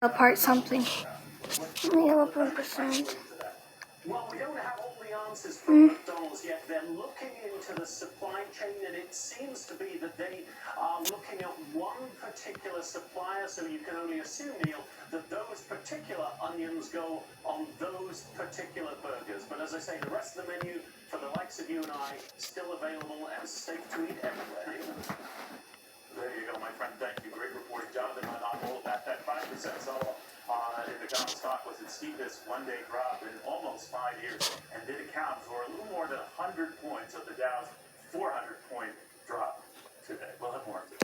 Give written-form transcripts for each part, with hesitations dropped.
apart something. Only 11%. Well, we don't have all the answers from McDonald's yet. They're looking into the supply chain, and it seems to be that they are looking at one particular supplier, so you can only assume, Neil, that those particular onions go on those particular burgers. But as I say, the rest of the menu, for the likes of you and I, still available and safe to eat everywhere. Neil? There you go, my friend. Thank you. Great reporting, Jonathan, on all of that. That 5% sell-off in the common stock was its steepest one-day drop in almost 5 years, and did account for a little more than 100 points of the Dow's 400-point drop today. We'll have more of this.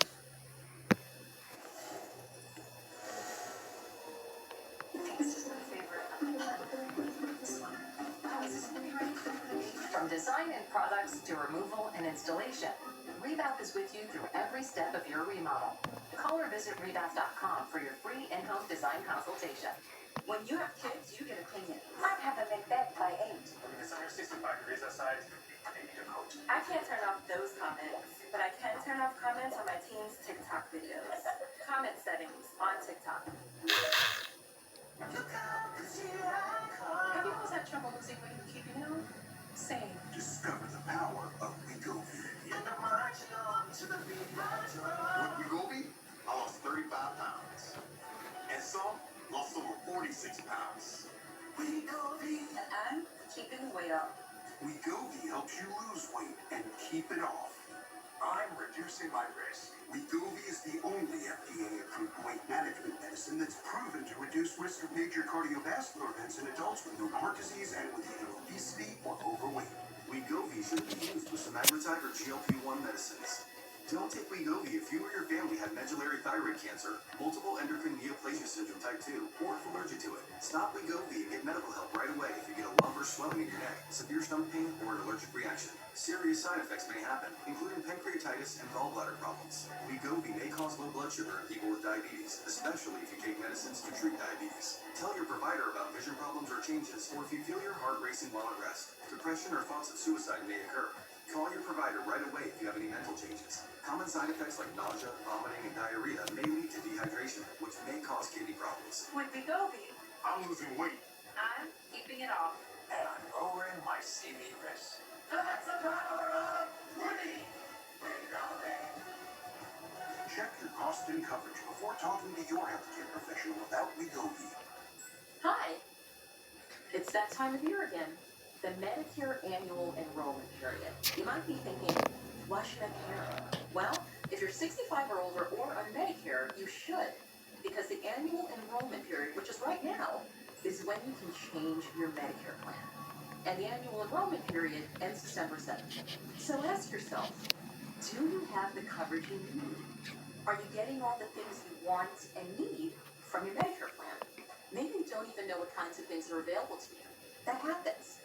This is my favorite. This one. From design and products to removal and installation, Rebath is with you through every step of your remodel. Call or visit Rebath.com for your free in-home design consultation. When you have kids, you get opinions. I'd have them in bed by 8. When it's 165 degrees outside, they need a coat. I can't turn off those comments, but I can turn off comments on my team's TikTok videos. Comment settings on TikTok. Have you always had trouble losing weight and keeping it on? Same. Discover the power of Wegovy. With Wegovy, I lost 35 pounds. And some lost over 46 pounds. Wegovy. And I'm keeping the weight up. Wegovy helps you lose weight and keep it off. I'm reducing my risk. Wegovy is the only FDA-approved weight management medicine that's proven to reduce risk of major cardiovascular events in adults with no heart disease and with either obesity or overweight. Wegovy should be used with semaglutide or GLP-1 medicines. Don't take Wegovy if you or your family have medullary thyroid cancer, multiple endocrine neoplasia syndrome type 2, or if allergic to it. Stop Wegovy and get medical help right away if you get a lump or swelling in your neck, severe stomach pain, or an allergic reaction. Serious side effects may happen, including pancreatitis and gallbladder problems. Wegovy may cause low blood sugar in people with diabetes, especially if you take medicines to treat diabetes. Tell your provider about vision problems or changes, or if you feel your heart racing while at rest. Depression or thoughts of suicide may occur. Call your provider right away if you have any mental changes. Common side effects like nausea, vomiting, and diarrhea may lead to dehydration, which may cause kidney problems. With Wegovy, I'm losing weight. I'm keeping it off. And I'm lowering my CV risk. That's the power of Wegovy. Check your cost and coverage before talking to your healthcare professional about Wegovy. Hi! It's that time of year again, the Medicare annual enrollment period. You might be thinking, why should I care? Well, if you're 65 or older or on Medicare, you should, because the annual enrollment period, which is right now, is when you can change your Medicare plan. And the annual enrollment period ends December 7th. So ask yourself, do you have the coverage you need? Are you getting all the things you want and need from your Medicare plan? Maybe you don't even know what kinds of things are available to you. That happens.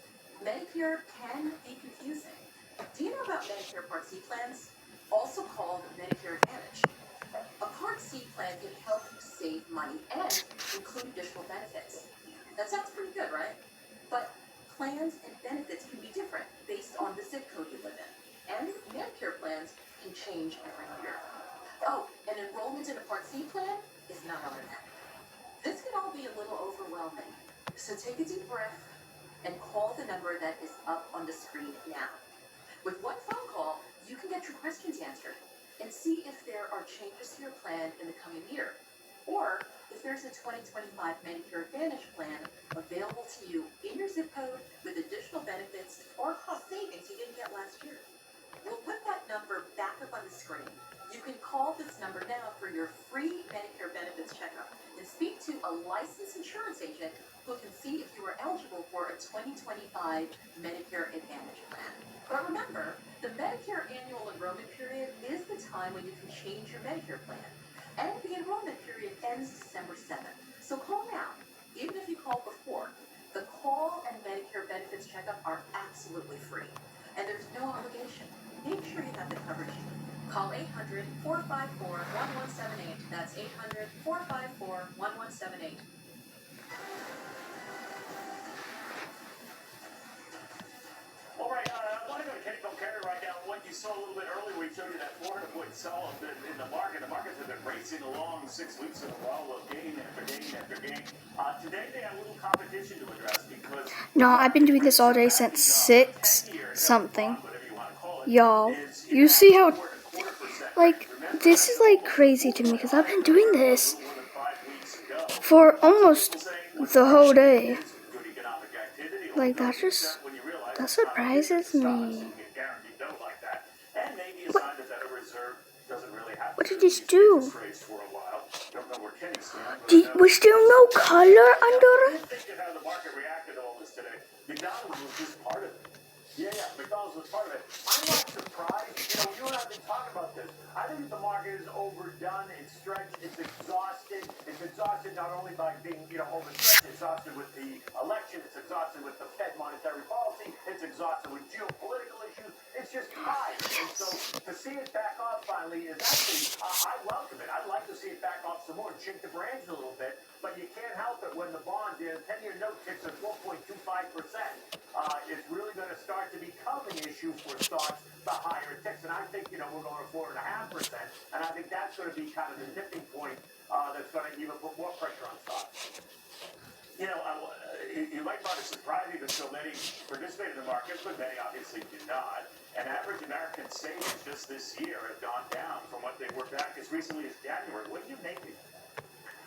Medicare can be confusing. Do you know about Medicare Part C plans, also called Medicare Advantage? A Part C plan can help you save money and include additional benefits. That sounds pretty good, right? But plans and benefits can be different based on the zip code you live in. And Medicare plans can change every year. Oh, and enrollment in a Part C plan is not automatic. This can all be a little overwhelming. So take a deep breath and call the number that is up on the screen now. With one phone call, you can get your questions answered and see if there are changes to your plan in the coming year, or if there's a 2025 Medicare Advantage plan available to you in your zip code with additional benefits or cost savings you didn't get last year. We'll put that number back up on the screen. You can call this number now for your free Medicare benefits checkup and speak to a licensed insurance agent who can see if you are eligible for a 2025 Medicare Advantage plan. But remember, the Medicare annual enrollment period is the time when you can change your Medicare plan. And the enrollment period ends December 7th. So call now, even if you called before. The call and Medicare benefits checkup are absolutely free. And there's no obligation. Make sure you have the coverage you need. Call 800-454-1178. That's 800-454-1178. All right, I want to go to Kate Belcarry right now. What you saw a little bit earlier, we showed you that 400-point sell-off in the market. The market's been racing along 6 weeks in a row of game after game after game. Today they had a little competition to address because No, I've been doing this all day since 6 something. Y'all, you see how, like, this is like crazy to me because I've been doing this for almost the whole day. Like, that surprises me. What did this do? Was there no color under it? McDonald's was just part of it. Yeah, McDonald's was part of it. I'm not surprised. You and I have been talking about this. I think the market is overdone, it's stretched, it's exhausted. It's exhausted not only by being, overstretched, it's exhausted with the election, it's exhausted with the Fed monetary policy, it's exhausted with geopolitical issues. It's just high. And so to see it back off finally is actually, I welcome it. I'd like to see it back off some more and shake the branch a little bit. But you can't help it when the bond, the 10-year note ticks at 4.25%. It's really going to start to become an issue for stocks the higher it ticks. And I think, we're going to 4.5%. And I think that's going to be kind of the tipping point that's going to even put more pressure on stocks. You might find it surprising that so many participate in the market, but many obviously do not. And average American savings just this year have gone down from what they were back as recently as January. What do you make of it?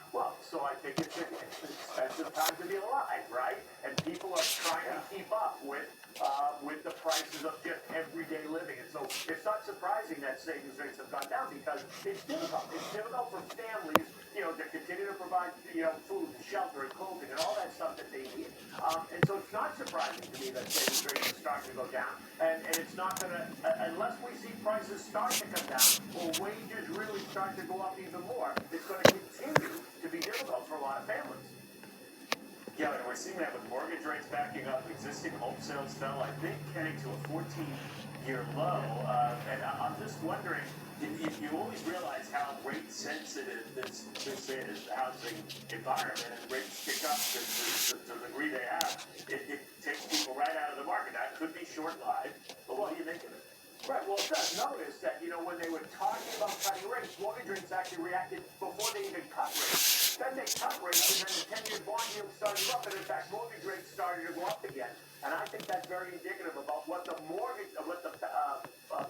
Well, so I think it's an expensive time to be alive, right? And people are trying to keep up with the prices of just everyday living. And so it's not surprising that savings rates have gone down because it's difficult. It's difficult for families, to continue to provide, food and shelter and clothing and all that stuff that they need. And so it's not surprising to me that savings rates are starting to go down. And it's not going to, unless we see prices start to come down or wages really start to go up even more, it's going to continue to be difficult for a lot of families. Yeah, and we're seeing that with mortgage rates backing up. Existing home sales fell, I think, Kenny, to a 14-year low. And I'm just wondering, if you always realize how rate sensitive this is, the housing environment, and rates kick up to the degree they have, it takes people right out of the market. That could be short-lived, but what do you make of it? Right, well, it does notice that, when they were talking about cutting rates, mortgage rates actually reacted before they even cut rates. Then they cut rates, and then the 10-year bond yield started up, and in fact, mortgage rates started to go up again. And I think that's very indicative about what the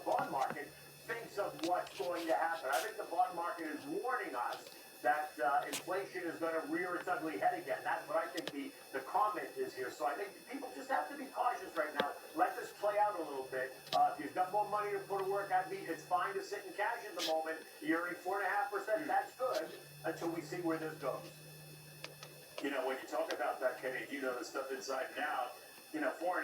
bond market thinks of what's going to happen. I think the bond market is warning us that inflation is going to rear its ugly head again. That's what I think the comment is here. So I think people just have to be cautious right now. Let this play out a little bit. If you've got more money to put to work, it's fine to sit in cash at the moment. You're earning 4.5%. That's good until we see where this goes. When you talk about that, Kenny, the stuff inside now, 4.5%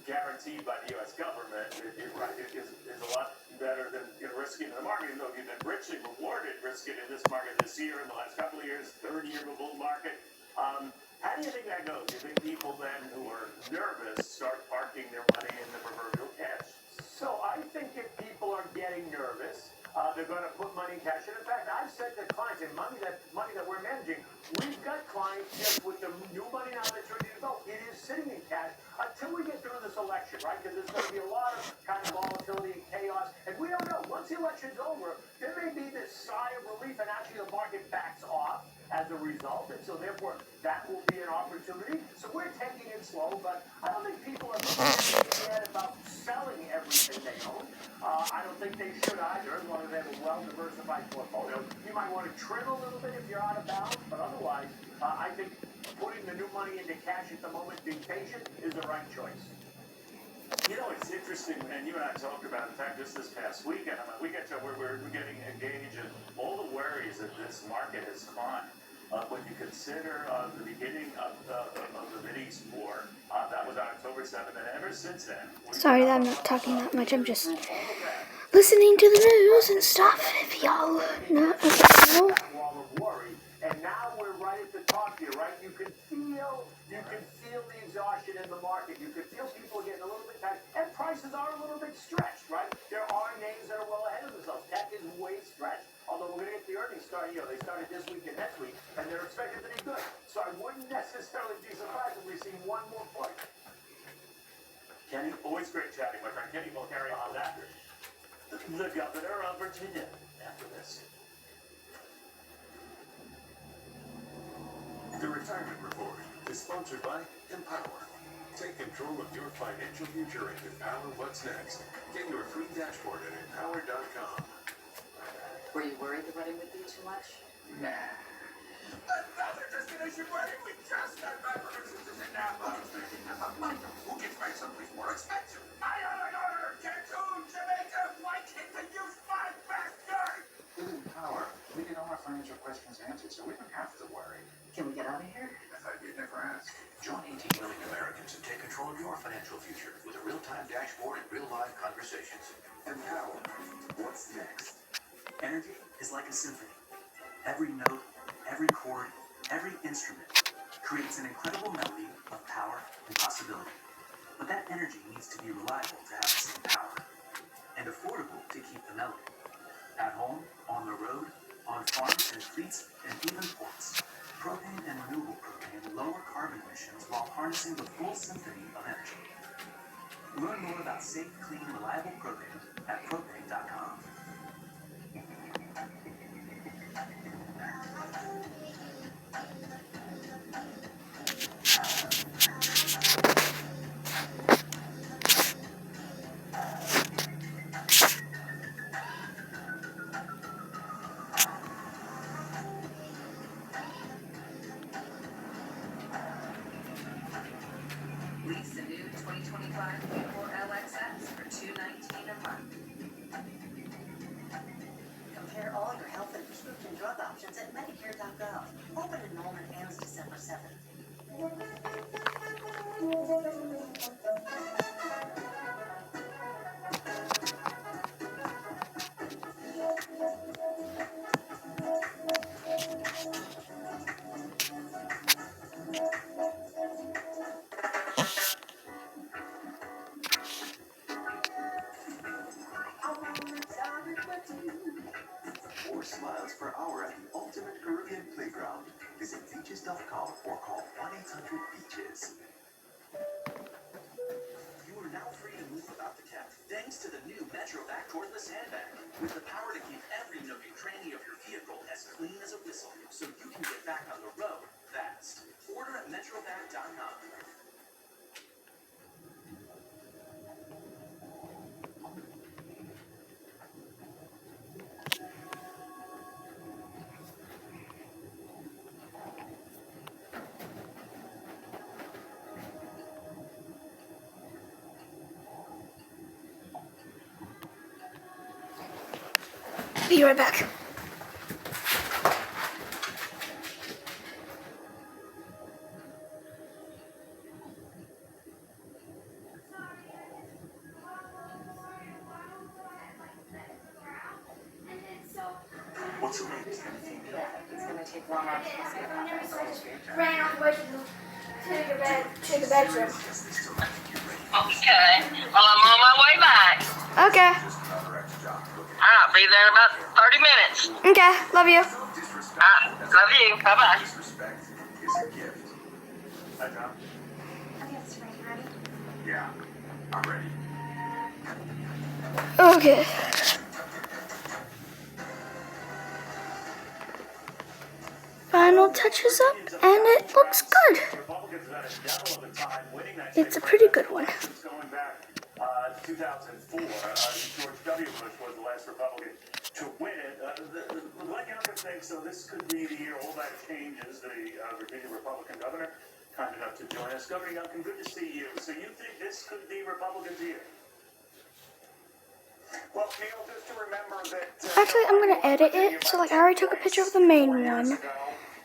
guaranteed by the U.S. government is a lot better than risking in the market. Though you've been richly rewarded risking in this market this year, in the last couple of years, third year of a bull market. How do you think that goes? Do you think people then who are nervous start parking their money in the proverbial cash? So I think if people are getting nervous, they're going to put money in cash. And in fact, I've said to clients, and money that we're managing, we've got clients just with the new money now that's ready to go. It is sitting in cash until we get through this election, right? Because there's going to be a lot of kind of volatility and chaos. And we don't know. Once the election's over, there may be this sigh of relief, and actually the market backs off as a result. And so therefore, that will be an opportunity. So we're taking it slow, but I don't think people are scared about selling everything they own. I don't think they should either, as long as they have a well-diversified portfolio. You might want to trim a little bit if you're out of balance, but otherwise, I think putting the new money into cash at the moment, being patient, is the right choice. It's interesting, and you and I talked about, in fact, just this past weekend, we get to where we're getting engaged in all the worries that this market has climbed. When you consider the beginning of the Mideast war, that was on October 7th, and ever since then... Sorry that I'm not talking that much, I'm just listening to the news and stuff, if y'all know. And now we're right at the top here, right? You can feel the exhaustion in the market. You can feel people are getting a little bit tight, and prices are a little bit stretched, right? There are names that are well ahead of themselves. Tech is way stretched. Although we're going to get the earnings start, they started this week and next week, and they're expected to be good. So I wouldn't necessarily be surprised if we see one more push. Kenny, always great chatting, my friend. Kenny will carry on that. The governor of Virginia after this. Retirement Report is sponsored by Empower. Take control of your financial future and empower what's next. Get your free dashboard at empower.com. Were you worried the wedding would be too much? Nah. Another destination wedding with just that references in Napa. Who gets married someplace more expensive? I ought to order Cancun, Jamaica, Waikiki, you five bastard! With Empower, we get all our financial questions answered, so we don't have to worry. Can we get out of here? I thought you'd never ask. Join 18 million Americans and take control of your financial future with a real-time dashboard and real-life conversations. Empower. What's next? Energy is like a symphony. Every note, every chord, every instrument creates an incredible melody of power and possibility. But that energy needs to be reliable to have the same power, and affordable to keep the melody. At home, on the road, on farms and fleets, and even ports, propane and renewable propane lower carbon emissions while harnessing the full symphony of energy. Learn more about safe, clean, reliable propane at propane.com. Lease a new 2025 Q4 LXS for $219 a month. Compare all your health and prescription drug options at Medicare.gov. Open enrollment ends December 7th. More smiles per hour at the ultimate Caribbean playground. Visit beaches.com or call 1-800-BEACHES. You are now free to move about the cat thanks to the new MetroVac cordless handbag with the power to keep every nook and cranny of your vehicle as clean as a whistle so you can get back on the road fast. Order at metrovac.com. Be right back. What's the name? It's gonna take long enough to see about Ran all the way to the bedroom. Okay. Well, I'm on my way back. Okay. I'll be there in about 30 minutes. Okay. Love you. Love you. Bye-bye. Disrespect is a gift. Hi, Tom. Okay, it's ready. Yeah, I'm ready. Okay. Final touches up, and it looks good. Republicans have had a devil of a time winning that It's a pretty good one. Going back 2004, George W. Bush was the last Republican to win it. Glenn Youngkin thinks so. This could be the year all that changes. The Virginia Republican governor, kind enough to join us. Governor Youngkin, good to see you. So you think this could be Republicans' year? Well, Neil, just to remember that... Actually, I'm gonna edit it. So, like, I already took a picture of the main one.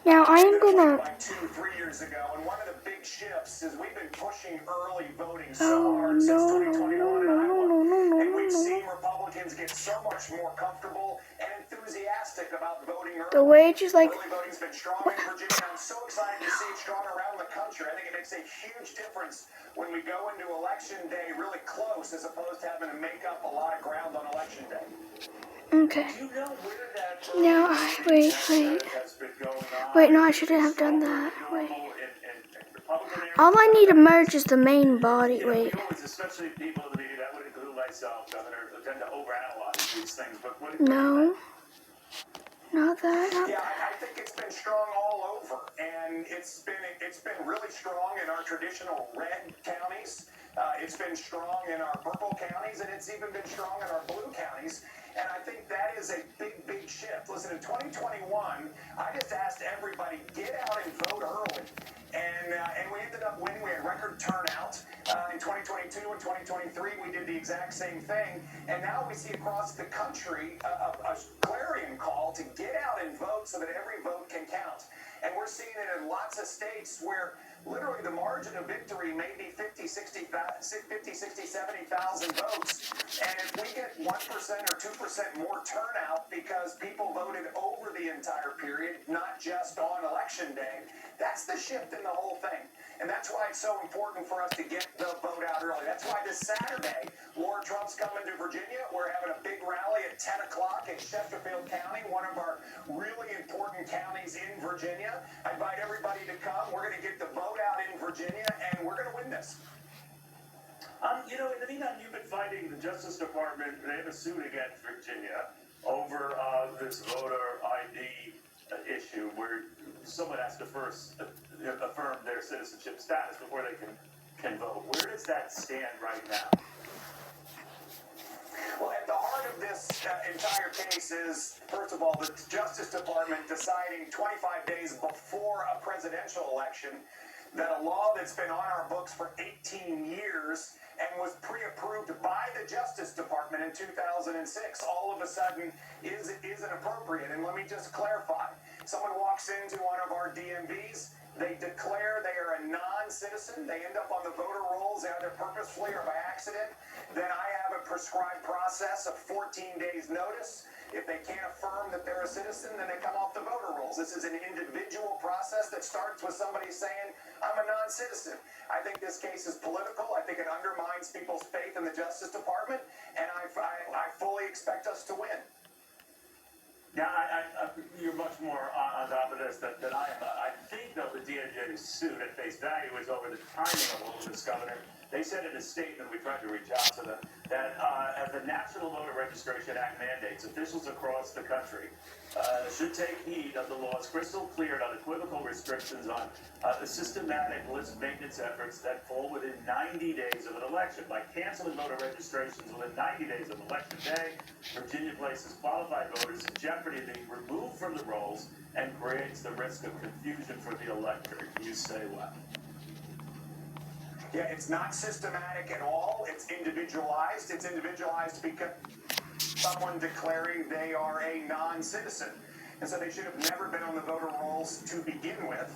Now, I am gonna... Like 2-3 years ago, and one of the big shifts is we've been pushing early voting Oh, so hard no, since no, 2021 no, in no, Iowa. no, no, no, And we've no, seen no. Republicans get so much more comfortable and enthusiastic about voting early. The wage is like... Early voting's been strong in Virginia, and I'm so excited to see it strong around the country. I think it makes a huge difference when we go into Election Day really close, as opposed to having to make up a lot of ground on Election Day. Okay. Do you know where that Now, wait. has been going on? Wait, no, I shouldn't have done that. Wait. In Republican areas? All I need to merge is the main body. You know, Wait. we always, especially people of the media, that would include myself, Governor, tend to overanalyze these things. But what No. Not that. Not Yeah, I think it's been strong all over. And and it's been really strong in our traditional red counties. It's been strong in our purple counties, and it's even been strong in our blue counties. And I think that is a big, big shift. Listen, in 2021, I just asked everybody, get out and vote early. And we ended up winning. We had record turnout. In 2022 and 2023, we did the exact same thing. And now we see across the country a clarion call to get out and vote so that every vote can count. And we're seeing it in lots of states where literally the margin of victory may be 50, 60, 70,000 votes. And if we get 1% or 2% more turnout because people voted over the entire period, not just on election day, that's the shift in the whole thing. And that's why it's so important for us to get the vote out early. That's why this Saturday, Laura Trump's coming to Virginia. We're having a big rally at 10 o'clock in Chesterfield County, one of our really important counties in Virginia. I invite everybody to come. We're going to get the vote out in Virginia, and we're going to win this. You know, in the meantime, you've been fighting the Justice Department. They have a suit against Virginia over this voter ID issue where someone has to first affirm their citizenship status before they can vote. Where does that stand right now? Well, at the heart of this entire case is, first of all, the Justice Department deciding 25 days before a presidential election that a law that's been on our books for 18 years and was pre-approved by the Justice Department in 2006 all of a sudden isn't appropriate. And let me just clarify. Someone walks into one of our DMVs, they declare they are a non-citizen, they end up on the voter rolls either purposefully or by accident. Then I have a prescribed process of 14 days notice. If they can't affirm that they're a citizen, then they come off the voter rolls. This is an individual process that starts with somebody saying, I'm a non-citizen. I think this case is political. I think it undermines people's faith in the Justice Department, and I fully expect us to win. Yeah, you're much more on top of this than I am. I think, though, the DOJ's suit at face value is over the timing of Louisville's governor. They said in a statement, we tried to reach out to them, that as the National Voter Registration Act mandates, officials across the country should take heed of the law's crystal clear and unequivocal restrictions on the systematic list maintenance efforts that fall within 90 days of an election. By canceling voter registrations within 90 days of election day, Virginia places qualified voters in jeopardy of being removed from the rolls and creates the risk of confusion for the electorate. You say what? Yeah, it's not systematic at all. It's individualized. It's individualized because someone declaring they are a non-citizen. And so they should have never been on the voter rolls to begin with.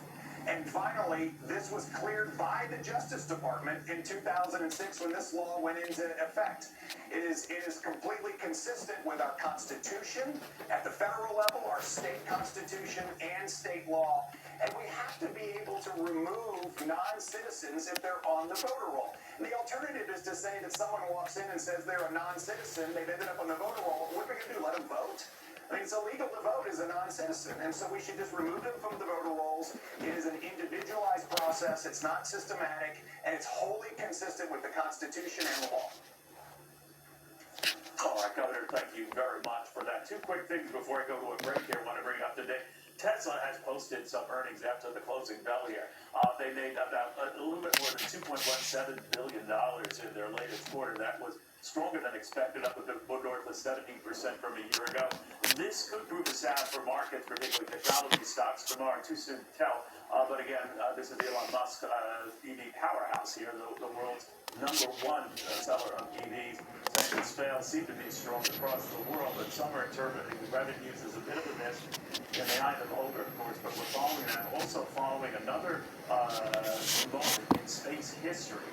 And finally, this was cleared by the Justice Department in 2006 when this law went into effect. It is completely consistent with our Constitution at the federal level, our state constitution, and state law. And we have to be able to remove non-citizens if they're on the voter roll. And the alternative is to say that someone walks in and says they're a non-citizen, they've ended up on the voter roll. What are we going to do, let them vote? I mean, it's illegal to vote as a non-citizen, and so we should just remove them from the voter rolls. It is an individualized process, it's not systematic, and it's wholly consistent with the Constitution and the law. All right, Governor, thank you very much for that. Two quick things before I go to a break here I want to bring up today. Tesla has posted some earnings after the closing bell here. They made about a little bit more than $2.17 billion in their latest quarter. That was stronger than expected, up a bit north of 17% from a year ago. This could prove a sound for markets, particularly technology stocks tomorrow. Too soon to tell. But again, this is Elon Musk, EV powerhouse here, the world's #1 seller of EVs. Sanctions fail seem to be strong across the world, but some are interpreting the revenues as a bit of a miss in the eye of the beholder, of course. But we're following that. Also following another moment in space history.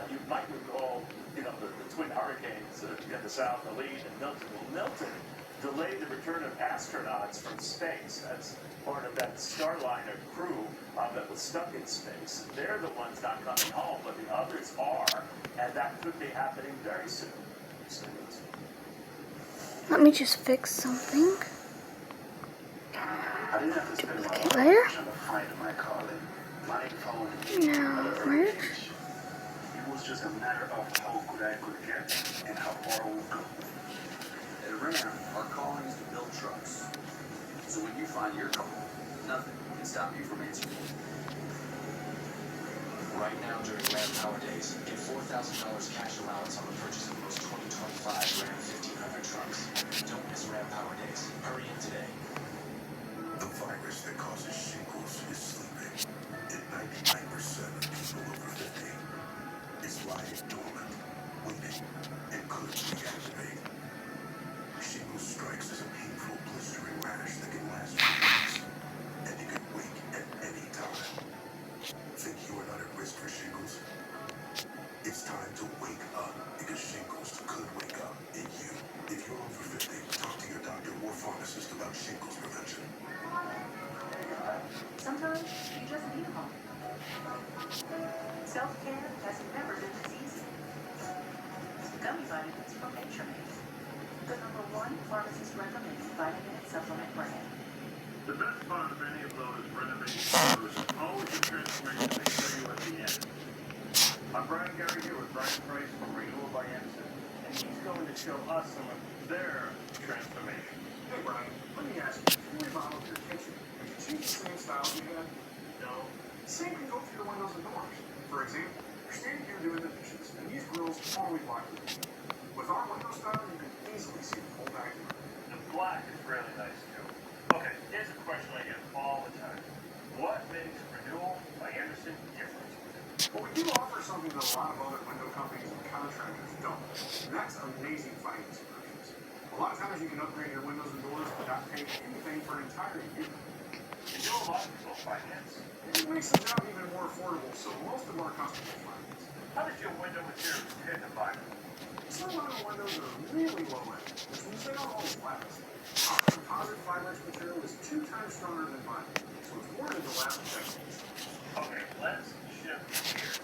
You might recall, the twin hurricanes in the south, Helene and Milton. Well, Milton delayed the return of astronauts from space. That's part of that Starliner crew that was stuck in space. They're the ones not coming home, but the others are, and that could be happening very soon. Let me just fix something. I didn't have to spend my Duplicate layer. trying to find my calling, my phone, Now, merge. It was just a matter of how good I could get and how far we would go. At Ram, our calling is to build trucks. So when you find your call, nothing can stop you from answering. right now during Ram Power Days. Get $4,000 cash allowance on the purchase of those 2025 Ram 1500 trucks. Don't miss Ram Power Days. Hurry in today. The virus that causes shingles is sleeping. And 99% of people over 50 is lying dormant, waiting, and could reactivate. Shingles strikes as a painful, blistering rash that can last for weeks, and you can wake at any time. Think you are not at risk for shingles? It's time to wake up, because shingles could wake up in you. If you're over 50, talk to your doctor or pharmacist about shingles prevention. Sometimes you just need a moment. Self-care has never been this easy. Gummy vitamins from Nature Made. The #1 pharmacist recommended vitamin and supplement brand. The best part of any of those renovating photos is always the transformation they show you at the end. I'm Brian Gary here with Brian Price from Renewal by Anderson, and he's going to show us some of their transformation. Hey Brian, let me ask you, if you remodeled your kitchen, would you choose the same style you had? No. Same can go for your windows and doors. For example, you're standing here doing the dishes, and these grills totally block the view. With our window style, you can easily see the whole backyard. The black is really nice too. Okay, here's a question I get all the time. What makes Renewal by Anderson different? Well, we do offer something that a lot of other window companies and contractors don't, and that's amazing financing options. A lot of times you can upgrade your windows and doors without paying anything for an entire year. You do a lot of people finance. It makes the job even more affordable, so most of our customers finance. How does your window material compare to vinyl? Some of our windows are really low end, which means they don't always last. Our composite 5-inch material is 2 times stronger than vinyl, so it's more than to last decades. Okay, let's shift gears.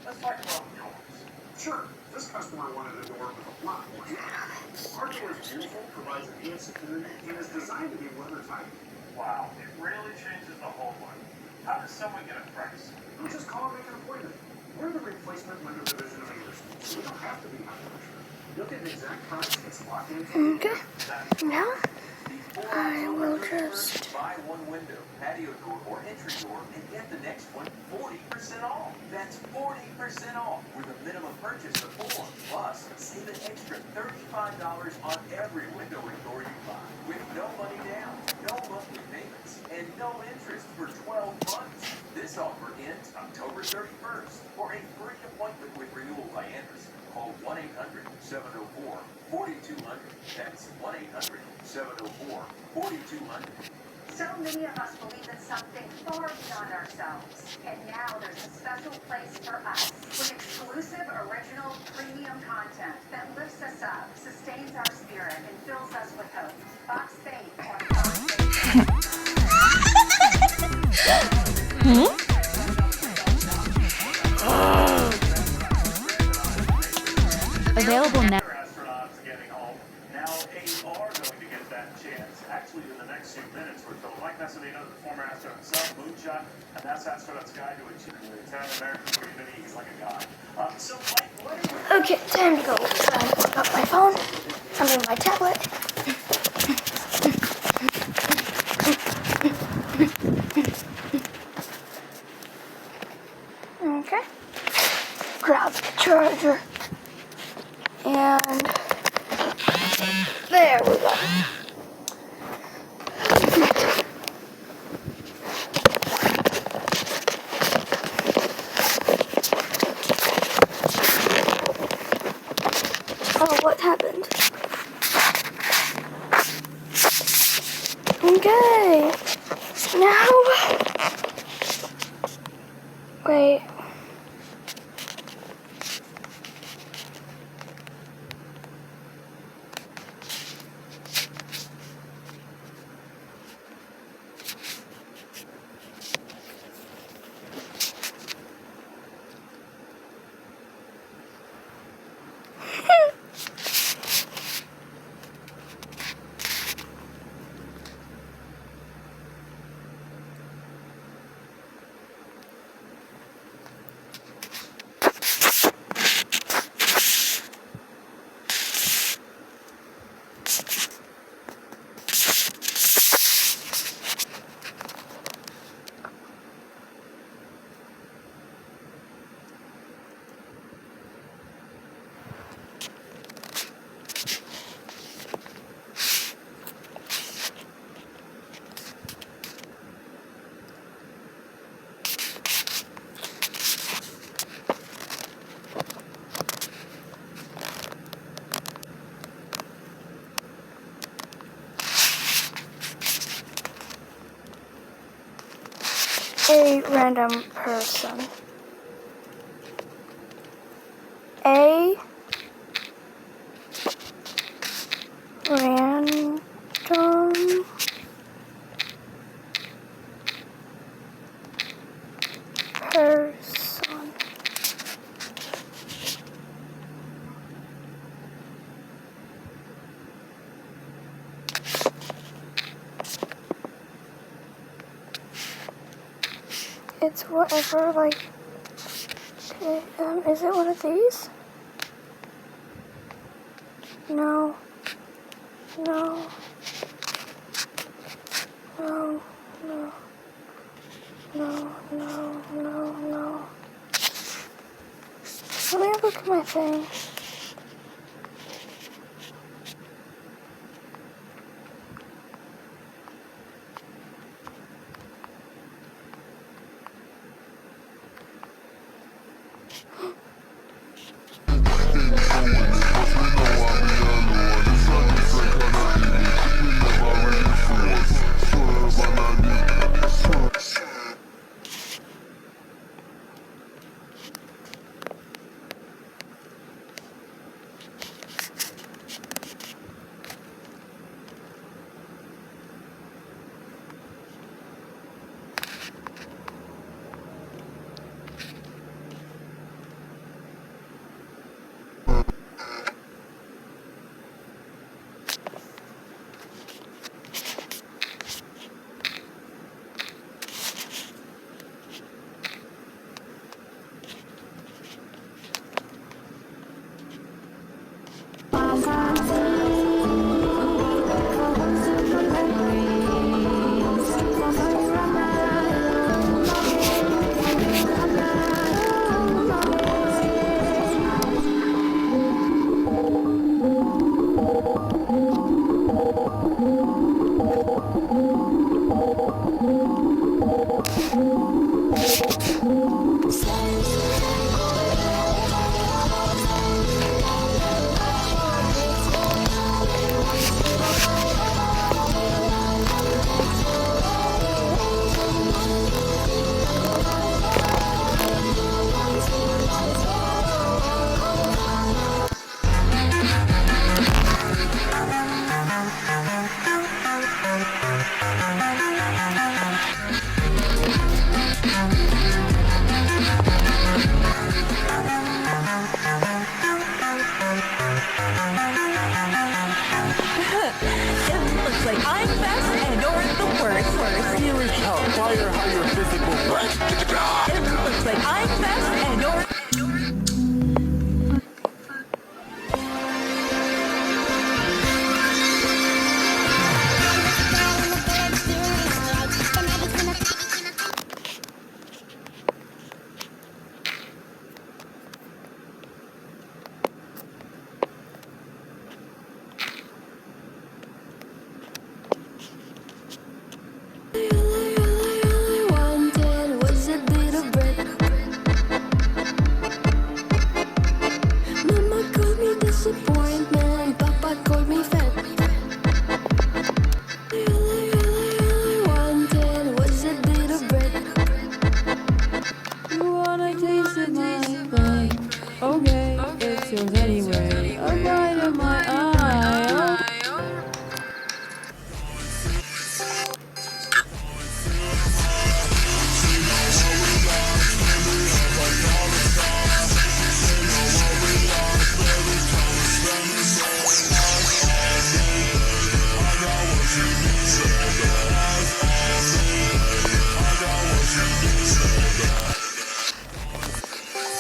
Let's talk about doors. Sure, this customer wanted a door with a lot more space. Our door is beautiful, provides enhanced security, and is designed to be weather tight. Wow, it really changes the whole one. How does someone get a price? You just call and make an appointment. We're the replacement window division of Anderson, so we don't have to be high pressure. You'll get the exact price that's locked in. Okay. Now I will just buy one window, patio door, or entry door, and get the next one 40% off. That's 40% off with a minimum purchase of 4. Plus, save an extra $35 on every window and door you buy, with no money down, no monthly payments, and no interest for 12 months. This offer ends October 31st. For a free appointment with Renewal by Anderson, call 1-800-704-4200. That's 1-800-704-4200. So many of us believe in something far beyond ourselves. And now there's a special place for us with exclusive, original, premium content that lifts us up, sustains our spirit, and fills us with hope. Fox Faith on Fox Available now. Astronauts getting home. Now they are going to get that chance. Actually, in the next few minutes, we're told Mike Massimino, the former astronaut himself, moonshot, and that's Astronaut's Guide to Achieving the Italian American community. He's like a god. So, Mike, what are you... okay. Time to go. Pick up my phone. I mean my tablet. Okay. Grab the charger. And there we go. Oh, what happened? Okay. Now. Wait. a random person. A random person. It's whatever, like, okay, is it one of these? No. No. No, no. No, no, no, no. Let me look at my thing.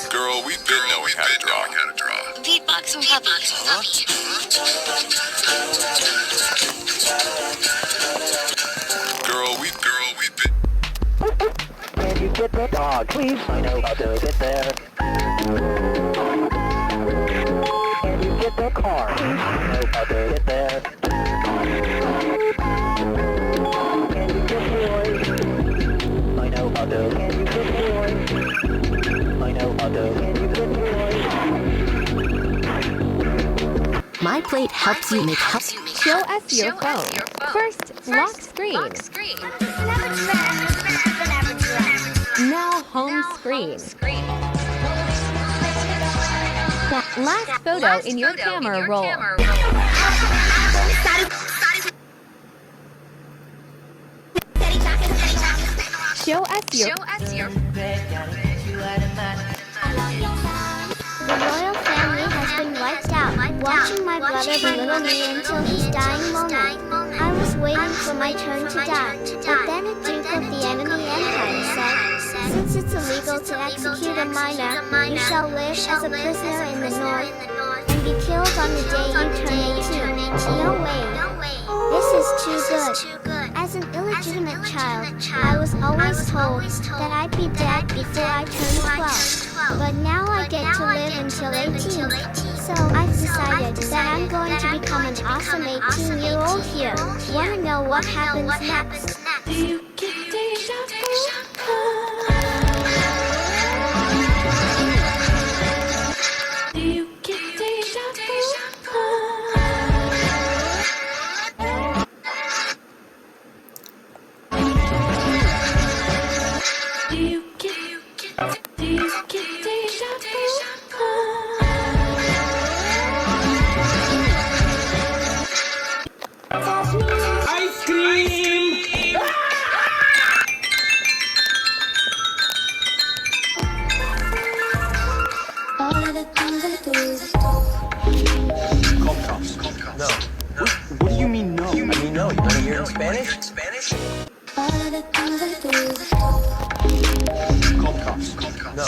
Girl, we been knowing how to draw. Beatbox and puppies. Girl, we been. Can you get the dog, please? I know how to get there. Can you get the car? I know how to get there. Can you get boys? I know how to. Can you get boys? I know how to. Can you get boys? My Plate helps you make help. Show us your phone. First, lock screen. home screen. Last photo in your camera roll. Show us your. The royal family has been wiped out, watching my brother belittle me until his dying moment. I was waiting for my turn to die, but then a duke of the enemy empire said, since it's illegal to execute a minor, you shall live as a prisoner in the north, and be killed on the day you turn 18. No way. This is too good. As an illegitimate child, I was always told that I'd be dead before I turned 12. But now I get to live until 18. So I've decided that I'm going to become an awesome 18-year-old here. Wanna know what happens next? Do you get deja vu? Do you get deja vu? Do you get deja vu? Ice cream! No. What do you mean no? I mean no. You want to hear it in Spanish? Call the cops. No.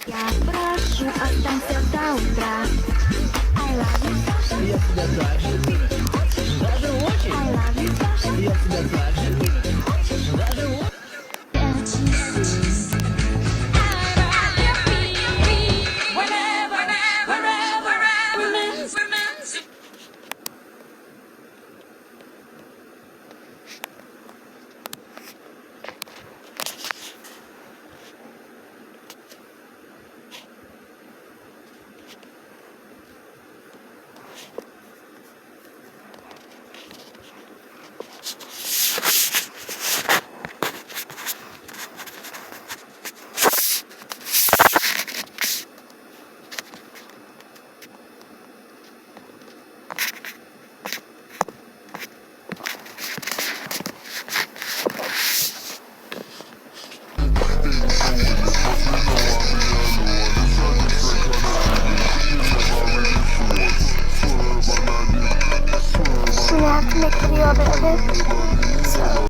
Я прошу, останься до утра. I love you. Я тебя также. Даже очень. I love you. Я тебя также. Даже очень. We have to make a video of it, okay? So